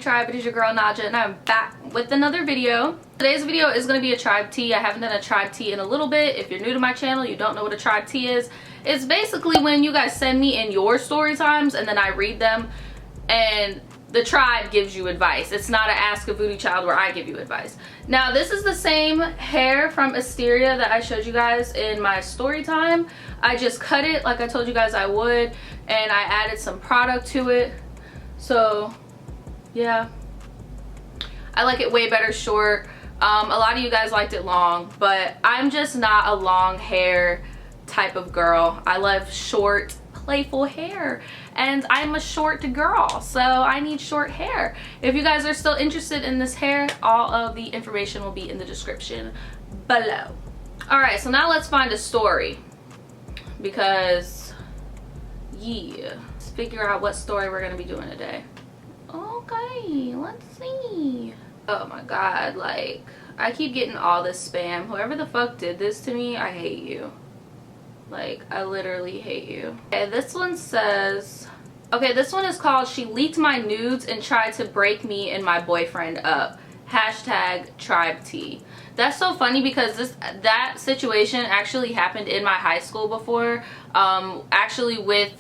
Tribe, it is your girl Naja, and I'm back with another video. Today's video is going to be a tribe tea. I haven't done a tribe tea in a little bit. If you're new to my channel, you don't know what a tribe tea is. It's basically when you guys send me in your story times and then I read them and the tribe gives you advice. It's not an Ask a Voodoo Child where I give you advice. Now this is the same hair from Asteria that I showed you guys in my story time. I just cut it like I told you guys I would, and I added some product to it. So yeah, I like it way better short. A lot of you guys liked it long, but I'm just not a long hair type of girl. I love short, playful hair, and I'm a short girl, so I need short hair. If you guys are still interested in this hair, all of the information will be in the description below. Alright, so now let's find a story, because yeah, let's figure out what story we're gonna be doing today. Okay, let's see. Oh my god, like, I keep getting all this spam. Whoever the fuck did this to me, I hate you. Like, I literally hate you. Okay, this one says, okay, this one is called "She Leaked My Nudes and Tried to Break Me and My Boyfriend Up." Hashtag tribe tea. That's so funny because that situation actually happened in my high school before. Actually with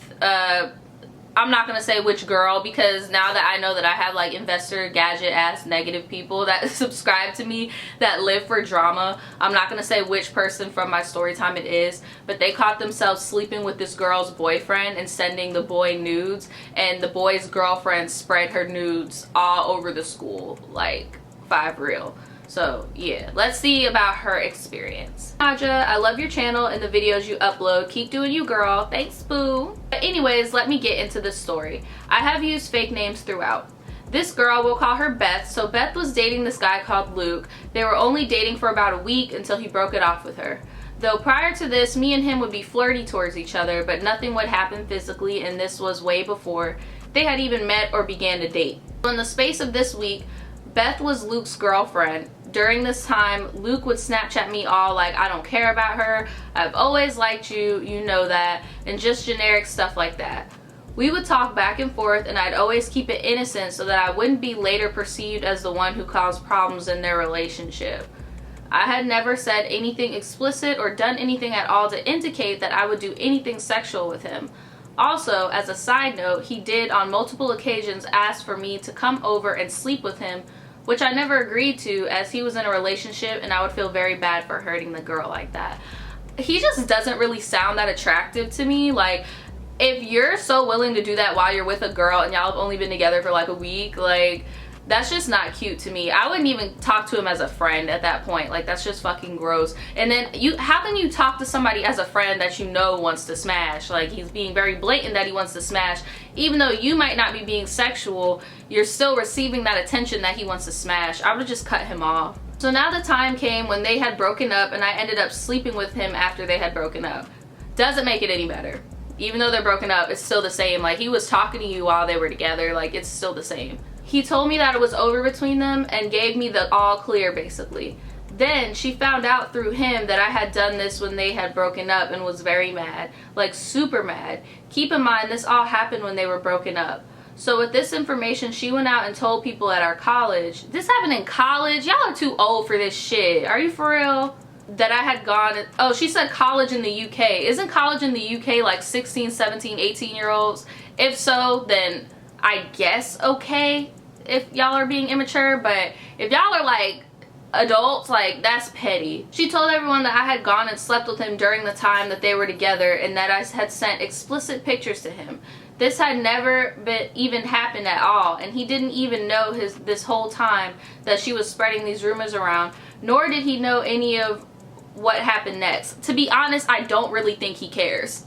I'm not gonna say which girl, because now that I know that I have like investor gadget ass negative people that subscribe to me that live for drama, I'm not gonna say which person from my story time it is, but they caught themselves sleeping with this girl's boyfriend and sending the boy nudes, and the boy's girlfriend spread her nudes all over the school, like 5 real. So yeah, let's see about her experience. Naja, I love your channel and the videos you upload. Keep doing you, girl. Thanks, boo. But anyways, let me get into this story. I have used fake names throughout. This girl, we'll call her Beth. So Beth was dating this guy called Luke. They were only dating for about a week until he broke it off with her. Though prior to this, me and him would be flirty towards each other, but nothing would happen physically, and this was way before they had even met or began to date. In the space of this week, Beth was Luke's girlfriend. During this time, Luke would Snapchat me all like, "I don't care about her, I've always liked you, you know that," and just generic stuff like that. We would talk back and forth, and I'd always keep it innocent so that I wouldn't be later perceived as the one who caused problems in their relationship. I had never said anything explicit or done anything at all to indicate that I would do anything sexual with him. Also, as a side note, he did on multiple occasions ask for me to come over and sleep with him, which I never agreed to, as he was in a relationship and I would feel very bad for hurting the girl like that. He just doesn't really sound that attractive to me. Like, if you're so willing to do that while you're with a girl and y'all have only been together for like a week, like, that's just not cute to me. I wouldn't even talk to him as a friend at that point. Like, that's just fucking gross. And then how can you talk to somebody as a friend that you know wants to smash? Like, he's being very blatant that he wants to smash. Even though you might not be being sexual, you're still receiving that attention that he wants to smash. I would just cut him off. So now the time came when they had broken up and I ended up sleeping with him after they had broken up. Doesn't make it any better. Even though they're broken up, it's still the same. Like, he was talking to you while they were together. Like, it's still the same. He told me that it was over between them and gave me the all clear, basically. Then she found out through him that I had done this when they had broken up and was very mad. Like, super mad. Keep in mind, this all happened when they were broken up. So with this information, she went out and told people at our college. This happened in college? Y'all are too old for this shit. Are you for real? That I had gone, oh, she said college in the UK. Isn't college in the UK like 16, 17, 18-year-olds? If so, then I guess okay if y'all are being immature, but if y'all are like adults, like, that's petty. She told everyone that I had gone and slept with him during the time that they were together and that I had sent explicit pictures to him. This had never even happened at all, and he didn't even know this whole time that she was spreading these rumors around, nor did he know any of what happened next. To be honest, I don't really think he cares.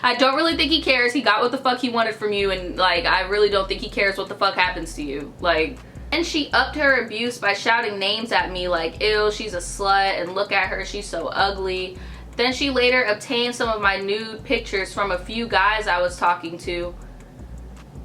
I don't really think he cares. He got what the fuck he wanted from you, and like, I really don't think he cares what the fuck happens to you. Like, and she upped her abuse by shouting names at me like, "Ew, she's a slut," and "Look at her, she's so ugly." Then she later obtained some of my nude pictures from a few guys I was talking to.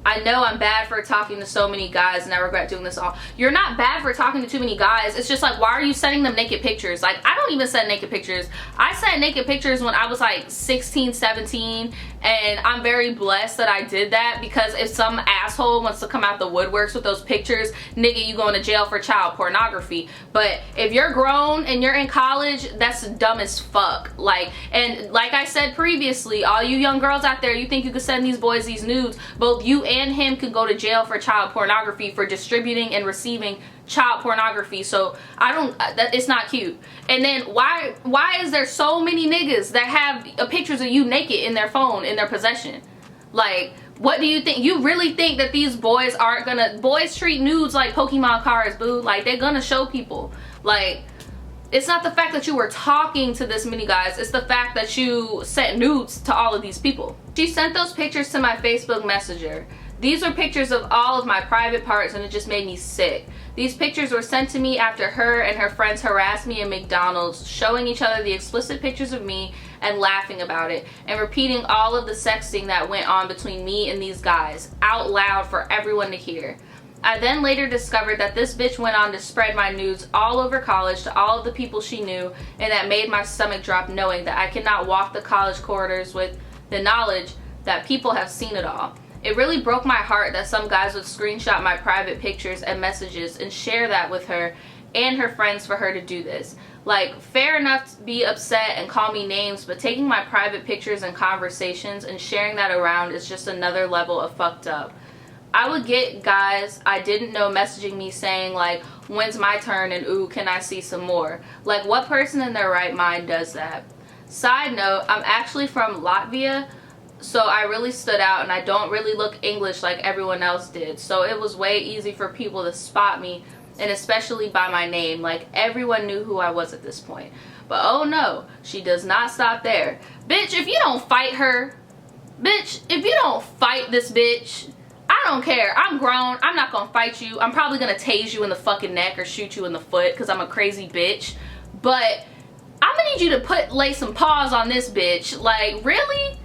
I know I'm bad for talking to so many guys and I regret doing this all. You're not bad for talking to too many guys. It's just like, why are you sending them naked pictures? Like, I don't even send naked pictures. I sent naked pictures when I was like 16, 17, and I'm very blessed that I did that, because if some asshole wants to come out the woodworks with those pictures, nigga, you going to jail for child pornography. But if you're grown and you're in college, that's dumb as fuck. Like, and like I said previously, all you young girls out there, you think you could send these boys these nudes, both you and him could go to jail for child pornography, for distributing and receiving child pornography. So I don't, it's not cute. And then why is there so many niggas that have pictures of you naked in their phone, in their possession? Like, what do you think? You really think that these boys aren't gonna, boys treat nudes like Pokemon cards, boo. Like, they're gonna show people. Like, it's not the fact that you were talking to this many guys, it's the fact that you sent nudes to all of these people. She sent those pictures to my Facebook Messenger. These were pictures of all of my private parts, and it just made me sick. These pictures were sent to me after her and her friends harassed me in McDonald's, showing each other the explicit pictures of me and laughing about it, and repeating all of the sexting that went on between me and these guys, out loud for everyone to hear. I then later discovered that this bitch went on to spread my nudes all over college to all of the people she knew, and that made my stomach drop knowing that I cannot walk the college corridors with the knowledge that people have seen it all. It really broke my heart that some guys would screenshot my private pictures and messages and share that with her and her friends for her to do this. Like, fair enough to be upset and call me names, but taking my private pictures and conversations and sharing that around is just another level of fucked up. I would get guys I didn't know messaging me saying like, when's my turn, and ooh, can I see some more? Like, what person in their right mind does that? Side note, I'm actually from Latvia, so I really stood out, and I don't really look English like everyone else did, so it was way easy for people to spot me, and especially by my name. Like, everyone knew who I was at this point. But oh no, she does not stop there. Bitch, if you don't fight her, bitch, if you don't fight this bitch, I don't care. I'm grown. I'm not gonna fight you. I'm probably gonna tase you in the fucking neck or shoot you in the foot because I'm a crazy bitch. But I'm gonna need you to lay some paws on this bitch. Like, really?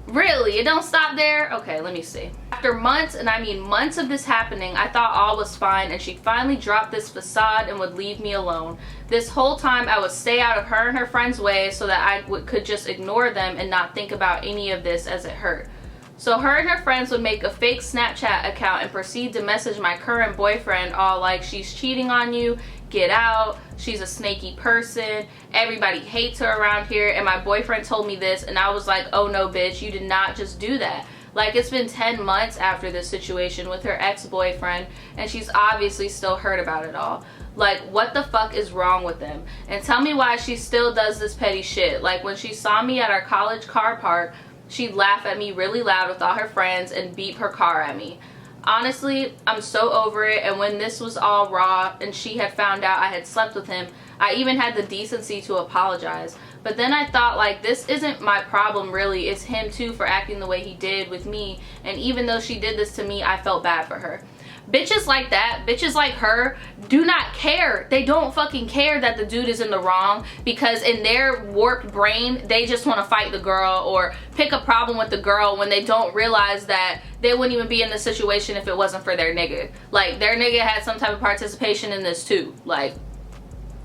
Really? It don't stop there? Okay, let me see. After months, and I mean months of this happening, I thought all was fine, and she finally dropped this facade and would leave me alone. This whole time I would stay out of her and her friends' way so that I could just ignore them and not think about any of this as it hurt. So her and her friends would make a fake Snapchat account and proceed to message my current boyfriend all like, she's cheating on you, get out, she's a snaky person, everybody hates her around here, and my boyfriend told me this, and I was like, oh no bitch, you did not just do that. Like, it's been 10 months after this situation with her ex-boyfriend, and she's obviously still hurt about it all. Like, what the fuck is wrong with them? And tell me why she still does this petty shit. Like, when she saw me at our college car park, she'd laugh at me really loud with all her friends and beep her car at me. Honestly, I'm so over it, and when this was all raw and she had found out I had slept with him, I even had the decency to apologize. But then I thought, like, this isn't my problem really, it's him too for acting the way he did with me, and even though she did this to me, I felt bad for her. Bitches like that, bitches like her, do not care. They don't fucking care that the dude is in the wrong, because in their warped brain, they just want to fight the girl or pick a problem with the girl when they don't realize that they wouldn't even be in this situation if it wasn't for their nigga. Like, their nigga had some type of participation in this too. Like,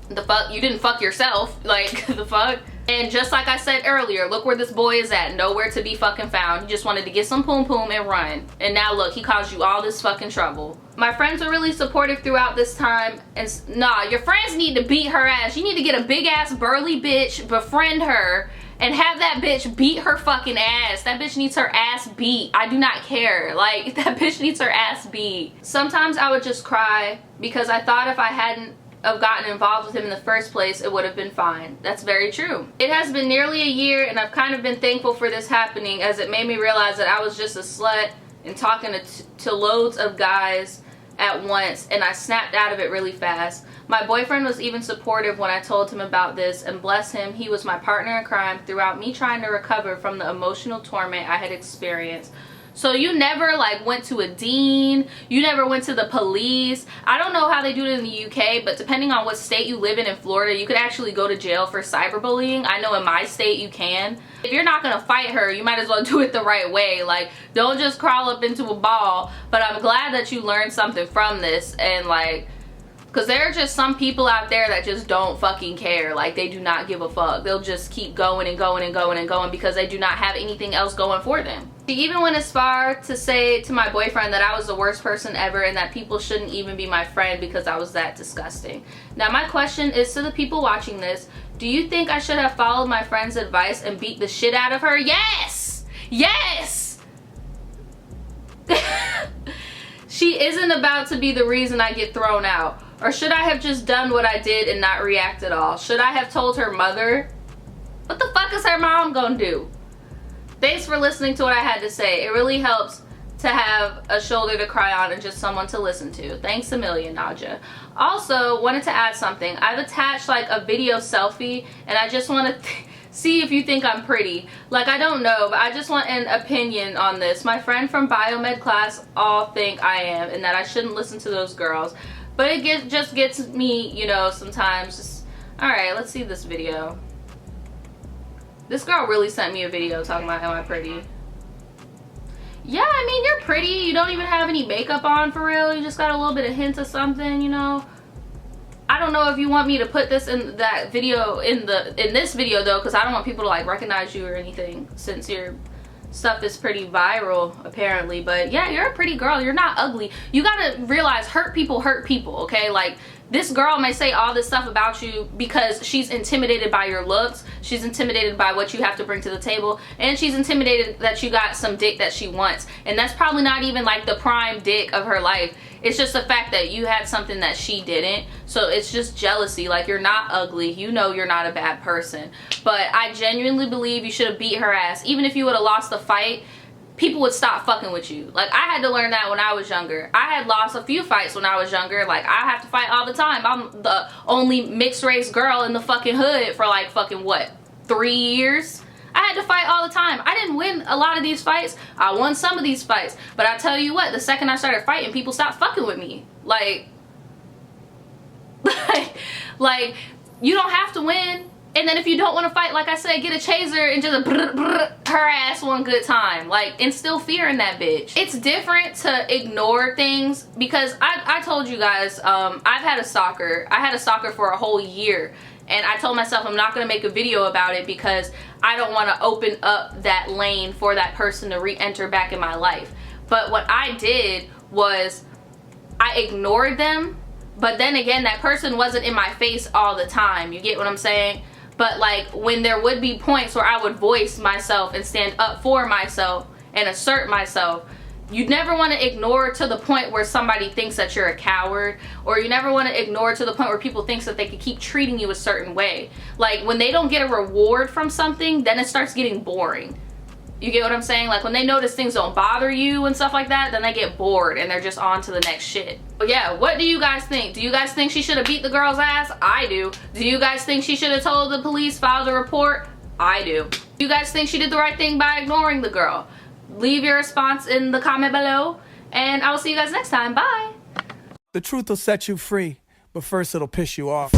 the fuck? You didn't fuck yourself. Like, the fuck? And just like I said earlier, look where this boy is at. Nowhere to be fucking found. He just wanted to get some poom poom and run. And now look, he caused you all this fucking trouble. My friends were really supportive throughout this time. And nah, your friends need to beat her ass. You need to get a big ass burly bitch, befriend her, and have that bitch beat her fucking ass. That bitch needs her ass beat. I do not care. Like, that bitch needs her ass beat. Sometimes I would just cry because I thought if I hadn't have gotten involved with him in the first place, it would have been fine. That's very true. It has been nearly a year, and I've kind of been thankful for this happening, as it made me realize that I was just a slut and talking to loads of guys at once, and I snapped out of it really fast. My boyfriend was even supportive when I told him about this, and bless him, he was my partner in crime throughout me trying to recover from the emotional torment I had experienced. So you never like went to a dean, you never went to the police. I don't know how they do it in the UK, but depending on what state you live in Florida, you could actually go to jail for cyberbullying. I know in my state you can. If you're not gonna fight her, you might as well do it the right way. Like, don't just crawl up into a ball. But I'm glad that you learned something from this, and like, because there are just some people out there that just don't fucking care. Like, they do not give a fuck. They'll just keep going and going and going and going because they do not have anything else going for them. She even went as far to say to my boyfriend that I was the worst person ever and that people shouldn't even be my friend because I was that disgusting. Now my question is to the people watching this, do you think I should have followed my friend's advice and beat the shit out of her? Yes! Yes! She isn't about to be the reason I get thrown out. Or should I have just done what I did and not react at all? Should I have told her mother? What the fuck is her mom gonna do? Thanks for listening to what I had to say. It really helps to have a shoulder to cry on and just someone to listen to. Thanks a million, Nadja. Also, wanted to add something. I've attached like a video selfie and I just want to see if you think I'm pretty. Like, I don't know, but I just want an opinion on this. My friend from biomed class all think I am and that I shouldn't listen to those girls. But it just gets me, you know, sometimes. Alright, let's see this video. This girl really sent me a video talking about am I pretty. Yeah, I mean, you're pretty. You don't even have any makeup on for real. You just got a little bit of hint of something, you know. I don't know if you want me to put this in that video, in this video though, because I don't want people to like recognize you or anything since your stuff is pretty viral apparently. But yeah, you're a pretty girl. You're not ugly. You gotta realize hurt people, okay? Like, this girl may say all this stuff about you because she's intimidated by your looks, she's intimidated by what you have to bring to the table, and she's intimidated that you got some dick that she wants. And that's probably not even like the prime dick of her life. It's just the fact that you had something that she didn't. So it's just jealousy. Like, you're not ugly. You know you're not a bad person. But I genuinely believe you should have beat her ass. Even if you would have lost the fight, people would stop fucking with you. Like, I had to learn that when I was younger. I had lost a few fights when I was younger. Like, I have to fight all the time. I'm the only mixed race girl in the fucking hood for like fucking what, 3 years? I had to fight all the time. I didn't win a lot of these fights. I won some of these fights. But I tell you what, the second I started fighting, people stopped fucking with me. Like, you don't have to win. And then if you don't want to fight, like I said, get a chaser and just her ass one good time. Like, instill fear in that bitch. It's different to ignore things because I told you guys, I've had a stalker. I had a stalker for a whole year. And I told myself I'm not going to make a video about it because I don't want to open up that lane for that person to re-enter back in my life. But what I did was I ignored them. But then again, that person wasn't in my face all the time. You get what I'm saying? But like, when there would be points where I would voice myself and stand up for myself and assert myself, you never want to ignore to the point where somebody thinks that you're a coward, or you never want to ignore to the point where people think that they could keep treating you a certain way. Like, when they don't get a reward from something, then it starts getting boring. You get what I'm saying? Like, when they notice things don't bother you and stuff like that, then they get bored and they're just on to the next shit. But yeah, what do you guys think? Do you guys think she should have beat the girl's ass? I do. Do you guys think she should have told the police, filed a report? I do. Do you guys think she did the right thing by ignoring the girl? Leave your response in the comment below, and I will see you guys next time. Bye. The truth will set you free, but first it'll piss you off.